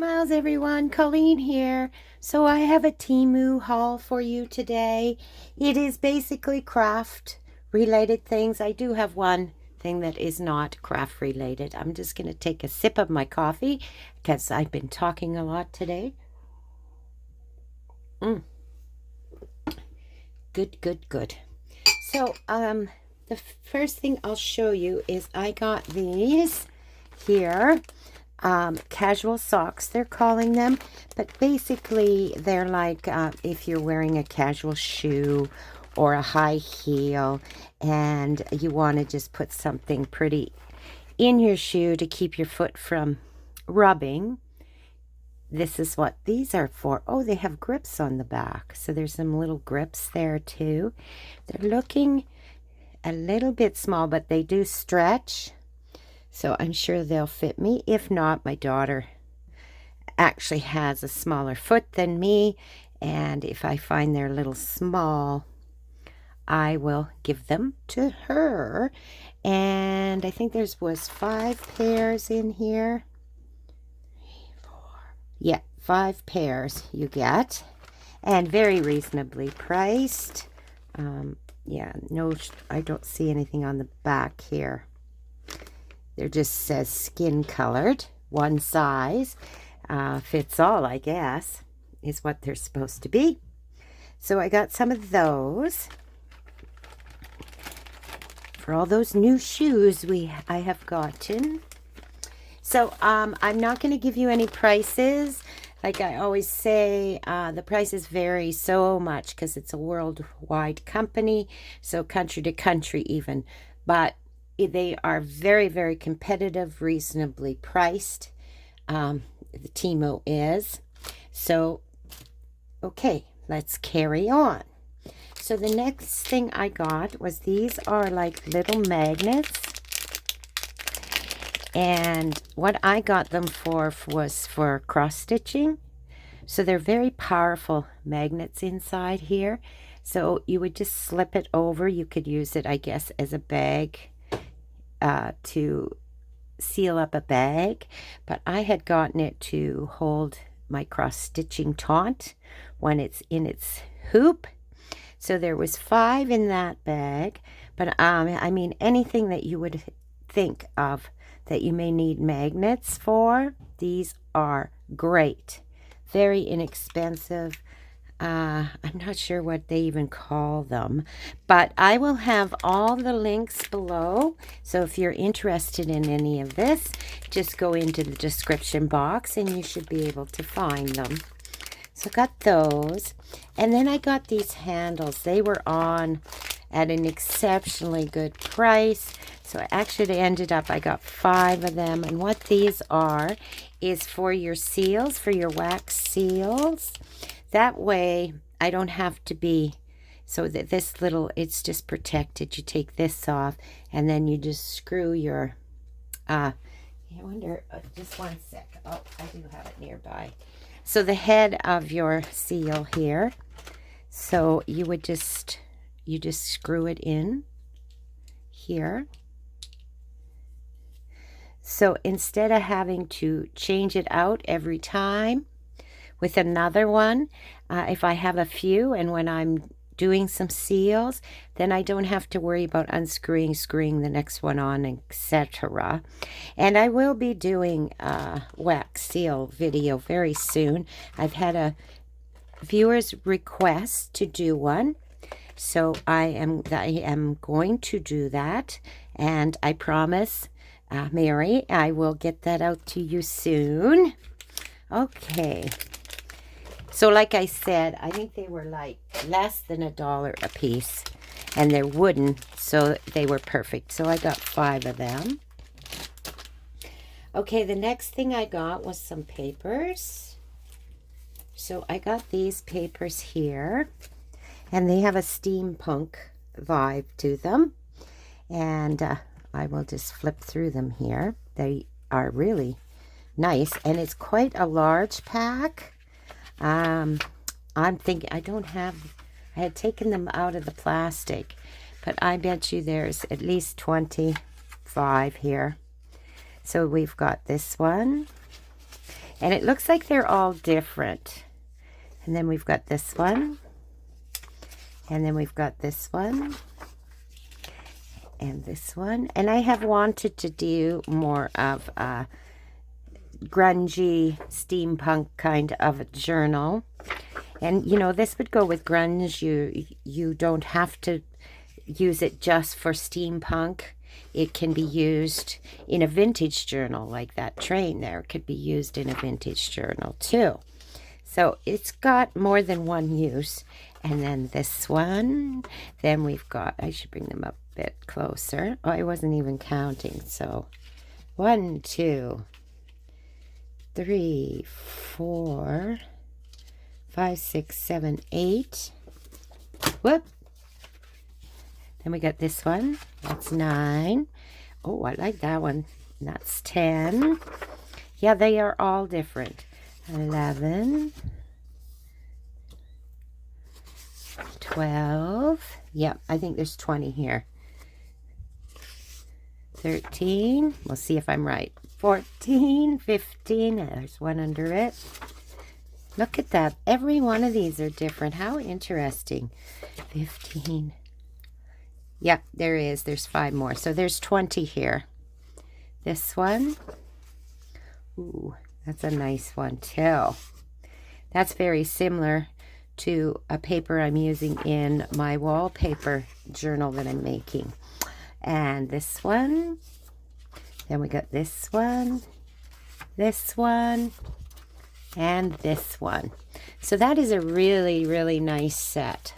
Miles everyone, Colleen here. So I have a Temu haul for you today. It is basically craft related things. I do have one thing that is not craft related. I'm just going to take a sip of my coffee because I've been talking a lot today. Good. So the first thing I'll show you is I got these here. Casual socks, they're calling them, but basically they're like if you're wearing a casual shoe or a high heel and you want to just put something pretty in your shoe to keep your foot from rubbing. This is what these are for. Oh, they have grips on the back, so there's some little grips there too. They're looking a little bit small, but they do stretch. So I'm sure they'll fit me. If not, my daughter actually has a smaller foot than me. And if I find they're a little small, I will give them to her. And I think was 5 pairs in here. 3, 4. Yeah, 5 pairs you get. And very reasonably priced. Yeah, no, I don't see anything on the back here. There just says skin colored, one size, fits all, I guess, is what they're supposed to be. So I got some of those for all those new shoes I have gotten. So I'm not going to give you any prices. Like I always say, the prices vary so much because it's a worldwide company, so country to country even. But they are very, very competitive, reasonably priced. The Temu is. So, okay, let's carry on. So the next thing I got was these are like little magnets. And what I got them for was for cross stitching. So they're very powerful magnets inside here. So you would just slip it over. You could use it, I guess, as a bag. To seal up a bag, but I had gotten it to hold my cross-stitching taunt when it's in its hoop. So there was 5 in that bag, but I mean anything that you would think of that you may need magnets for, these are great. Very inexpensive. I'm not sure what they even call them, but I will have all the links below. So if you're interested in any of this, just go into the description box and you should be able to find them. So I got those. And then I got these handles. They were on at an exceptionally good price. So I actually ended up, I got 5 of them. And what these are is for your seals, for your wax seals. That way, I don't have to be, so that this little, it's just protected. You take this off, and then you just screw your, I wonder, just one sec. Oh, I do have it nearby. So the head of your seal here, so you would just, screw it in here. So instead of having to change it out every time, with another one, if I have a few and when I'm doing some seals, then I don't have to worry about unscrewing, screwing the next one on, etc. And I will be doing a wax seal video very soon. I've had a viewer's request to do one, so I am going to do that, and I promise, Mary, I will get that out to you soon. Okay. So like I said, I think they were like less than $1 a piece, and they're wooden, so they were perfect. So I got 5 of them. Okay, the next thing I got was some papers. So I got these papers here, and they have a steampunk vibe to them. And I will just flip through them here. They are really nice, and it's quite a large pack. I'm thinking, I had taken them out of the plastic, but I bet you there's at least 25 here. So we've got this one, And it looks like they're all different. And then we've got this one. And then we've got this one. And this one. And I have wanted to do more of a grungy, steampunk kind of a journal. And, you know, this would go with grunge. You don't have to use it just for steampunk. It can be used in a vintage journal, like that train there. It could be used in a vintage journal too. So it's got more than one use. And then this one. Then we've got, I should bring them up a bit closer. Oh, I wasn't even counting. So 1, 2, 3, 4, 5, 6, 7, 8. Whoop. Then we got this one. That's 9. Oh, I like that one. That's 10. Yeah, they are all different. 11. 12. Yeah, I think there's 20 here. 13. We'll see if I'm right. 14. 15. There's one under it. Look at that. Every one of these are different. How interesting. 15. Yep, there is. There's 5 more. So there's 20 here. This one. Ooh, that's a nice one too. That's very similar to a paper I'm using in my wallpaper journal that I'm making. And this one. Then we got this one. This one. And this one. So that is a really, really nice set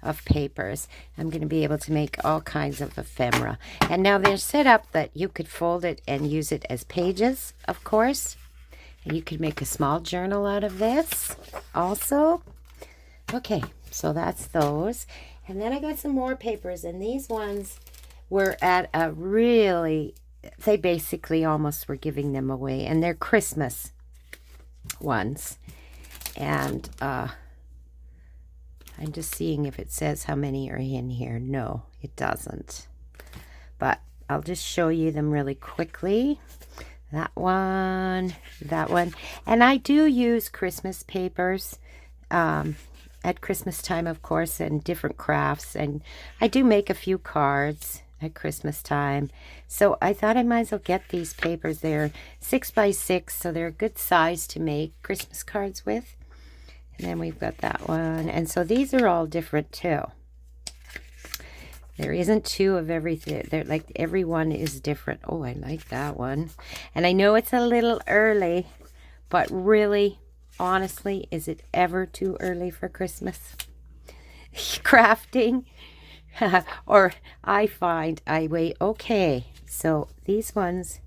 of papers. I'm going to be able to make all kinds of ephemera. And now they're set up that you could fold it and use it as pages, of course. And you could make a small journal out of this also. Okay, so that's those. And then I got some more papers, and these ones were at a really, they basically almost were giving them away. And they're Christmas ones. And I'm just seeing if it says how many are in here. No, it doesn't. But I'll just show you them really quickly. That one, that one. And I do use Christmas papers at Christmas time, of course, and different crafts. And I do make a few cards at Christmas time. So I thought I might as well get these papers. They're 6 by 6, so they're a good size to make Christmas cards with. And then we've got that one. And so these are all different too. There isn't 2 of everything. They're like every one is different. Oh, I like that one. And I know it's a little early, but really, honestly, is it ever too early for Christmas? Crafting. Or I find I wait. Okay, so these ones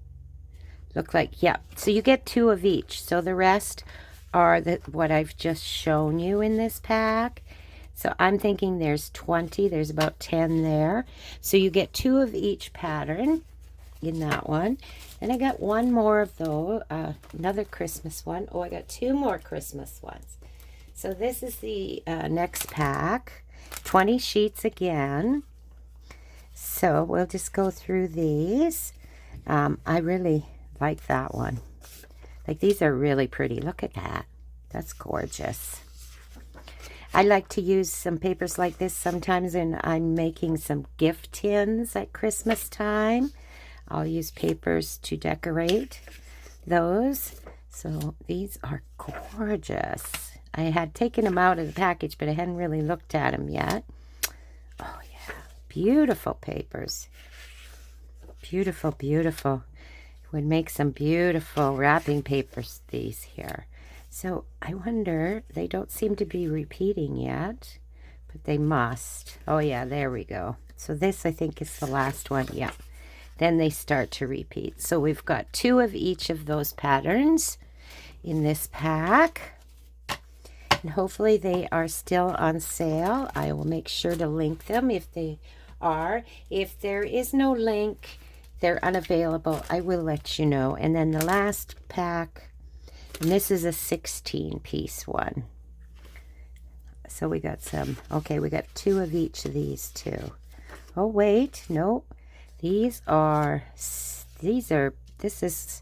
look like, yeah. So you get 2 of each. So the rest are what I've just shown you in this pack. So I'm thinking there's 20. There's about 10 there. So you get 2 of each pattern in that one. And I got one more of those, another Christmas one. Oh, I got 2 more Christmas ones. So this is the next pack. 20 sheets again. So we'll just go through these. I really like that one. Like, these are really pretty. Look at that. That's gorgeous. I like to use some papers like this sometimes, and I'm making some gift tins at Christmas time. I'll use papers to decorate those. So these are gorgeous. I had taken them out of the package, but I hadn't really looked at them yet. Oh, yeah. Beautiful papers. Beautiful, beautiful. Would make some beautiful wrapping papers, these here. So I wonder, they don't seem to be repeating yet, but they must. Oh yeah, there we go. So this, I think, is the last one. Yeah. Then they start to repeat. So we've got 2 of each of those patterns in this pack. And hopefully they are still on sale. I will make sure to link them if they are. If there is no link, they're unavailable, I will let you know. And then the last pack, and this is a 16-piece one. So we got some, okay, we got 2 of each of these too. Oh, wait, no. This is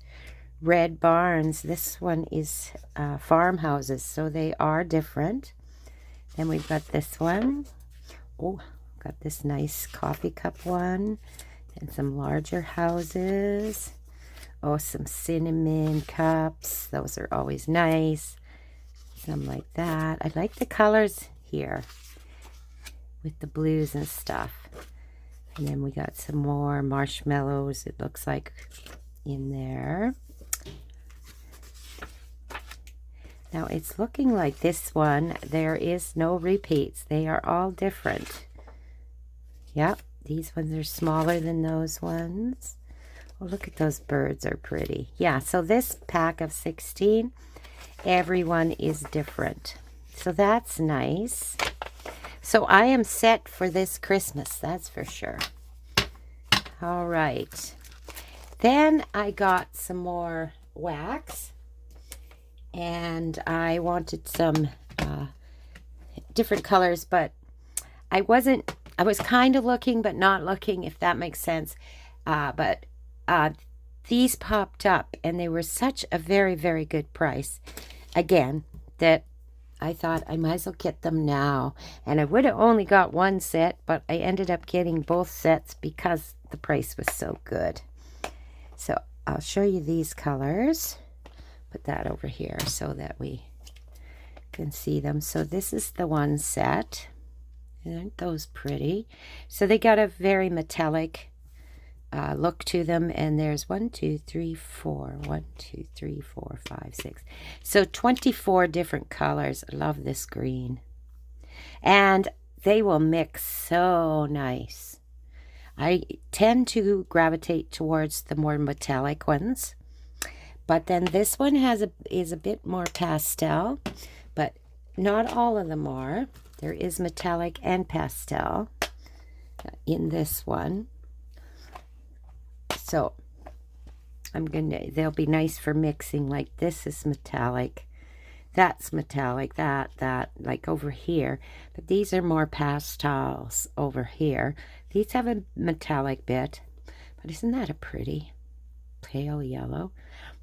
red barns. This one is farmhouses, so they are different. Then we've got this one. Oh, got this nice coffee cup one. And some larger houses. Oh, some cinnamon cups. Those are always nice. Some like that. I like the colors here with the blues and stuff. And then we got some more marshmallows, it looks like, in there. Now it's looking like this one, there is no repeats. They are all different. Yep, these ones are smaller than those ones. Oh, look at those birds, are pretty. Yeah, so this pack of 16, everyone is different. So that's nice. So I am set for this Christmas, that's for sure. All right. Then I got some more wax. And I wanted some different colors, but I was kind of looking, but not looking, if that makes sense. But these popped up, and they were such a very, very good price. Again, that I thought I might as well get them now. And I would have only got one set, but I ended up getting both sets because the price was so good. So I'll show you these colors. Put that over here so that we can see them. So this is the one set. Aren't those pretty? So they got a very metallic look to them. And there's 1, 2, 3, 4. 1, 2, 3, 4, 5, 6. So 24 different colors. I love this green. And they will mix so nice. I tend to gravitate towards the more metallic ones. But then this one is a bit more pastel, but not all of them are. There is metallic and pastel in this one. So they'll be nice for mixing. Like this is metallic, that's metallic, that, like over here. But these are more pastels over here. These have a metallic bit, but isn't that a pretty pale yellow?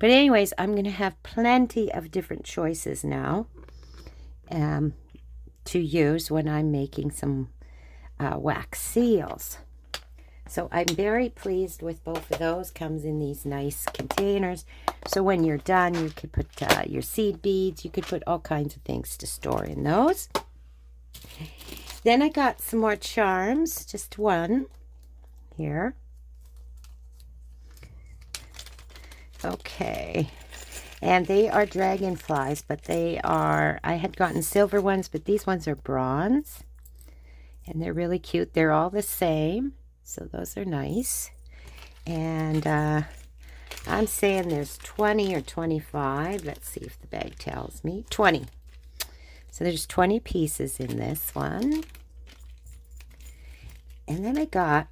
But anyways, I'm going to have plenty of different choices now to use when I'm making some wax seals. So I'm very pleased with both of those. Comes in these nice containers. So when you're done, you could put your seed beads. You could put all kinds of things to store in those. Then I got some more charms. Just one here. Okay, and they are dragonflies, but they are, I had gotten silver ones, but these ones are bronze, and they're really cute. They're all the same, so those are nice. And I'm saying there's 20 or 25. Let's see if the bag tells me. 20. So there's 20 pieces in this one. And then I got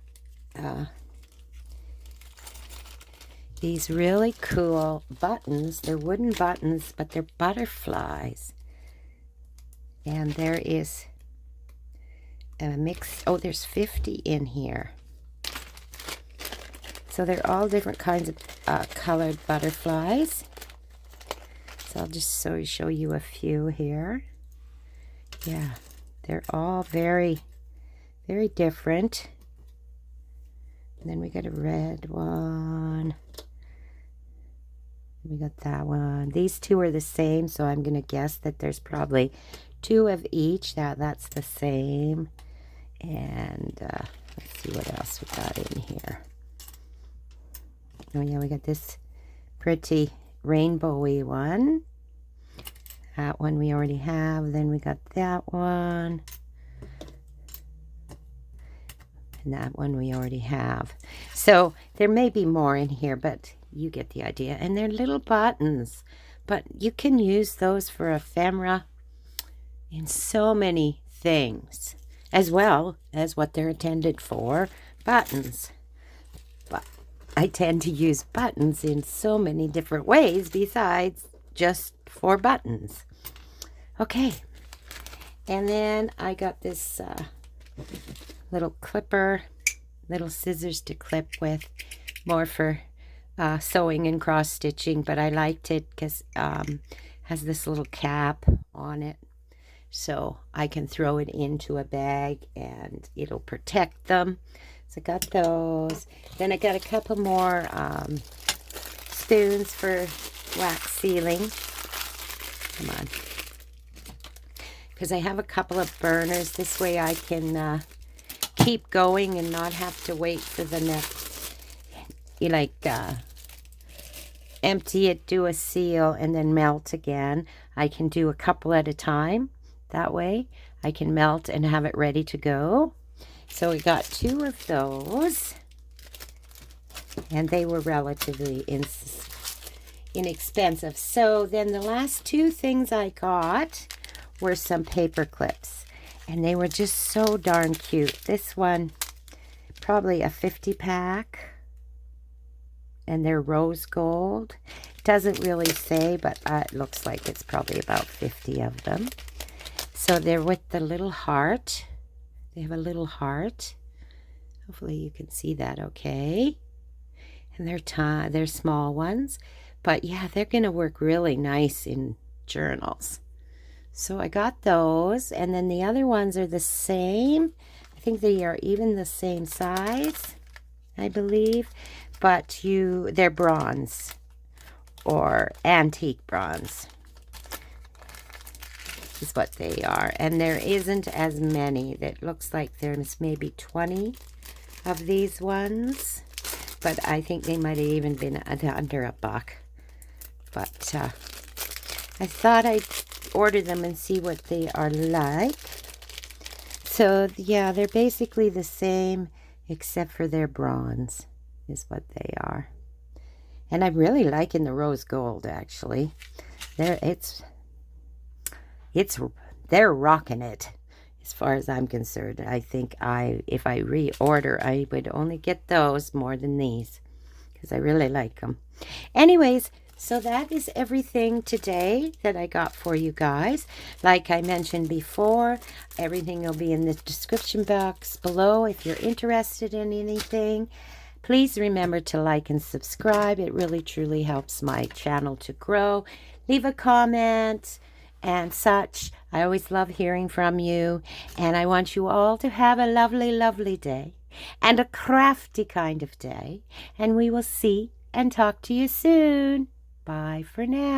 these really cool buttons. They're wooden buttons, but they're butterflies. And there is a mix. Oh, there's 50 in here. So they're all different kinds of colored butterflies. So I'll just show you a few here. Yeah, they're all very, very different. And then we got a red one. We got that one. These two are the same, so I'm going to guess that there's probably 2 of each. That's the same. And let's see what else we got in here. Oh yeah, we got this pretty rainbowy one. That one we already have. Then we got that one. And that one we already have. So there may be more in here, but you get the idea. And they're little buttons, but you can use those for ephemera in so many things, as well as what they're intended for, buttons. But I tend to use buttons in so many different ways besides just for buttons. Okay, and then I got this little clipper, little scissors to clip with, more for sewing and cross stitching, but I liked it because has this little cap on it, so I can throw it into a bag and it'll protect them. So I got those. Then I got a couple more spoons for wax sealing. Come on. Because I have a couple of burners. This way I can keep going and not have to wait for the next, empty it, do a seal, and then melt again. I can do a couple at a time. That way I can melt and have it ready to go. So we got 2 of those, and they were relatively inexpensive. So then the last 2 things I got were some paper clips, and they were just so darn cute. This one, probably a 50 pack, and they're rose gold. It doesn't really say, but it looks like it's probably about 50 of them. So they're with the little heart. They have a little heart. Hopefully you can see that okay. And they're small ones. But yeah, they're going to work really nice in journals. So I got those. And then the other ones are the same. I think they are even the same size, I believe. But they're bronze or antique bronze is what they are. And there isn't as many. That looks like there's maybe 20 of these ones, but I think they might have even been under $1. But I thought I'd order them and see what they are like. So yeah, they're basically the same except for they're bronze is what they are. And I'm really liking the rose gold, actually. They're rocking it as far as I'm concerned. I think if I reorder, I would only get those more than these because I really like them. Anyways, so that is everything today that I got for you guys. Like I mentioned before, everything will be in the description box below if you're interested in anything. Please remember to like and subscribe. It really truly helps my channel to grow. Leave a comment and such. I always love hearing from you, and I want you all to have a lovely, lovely day and a crafty kind of day, and we will see and talk to you soon. Bye for now.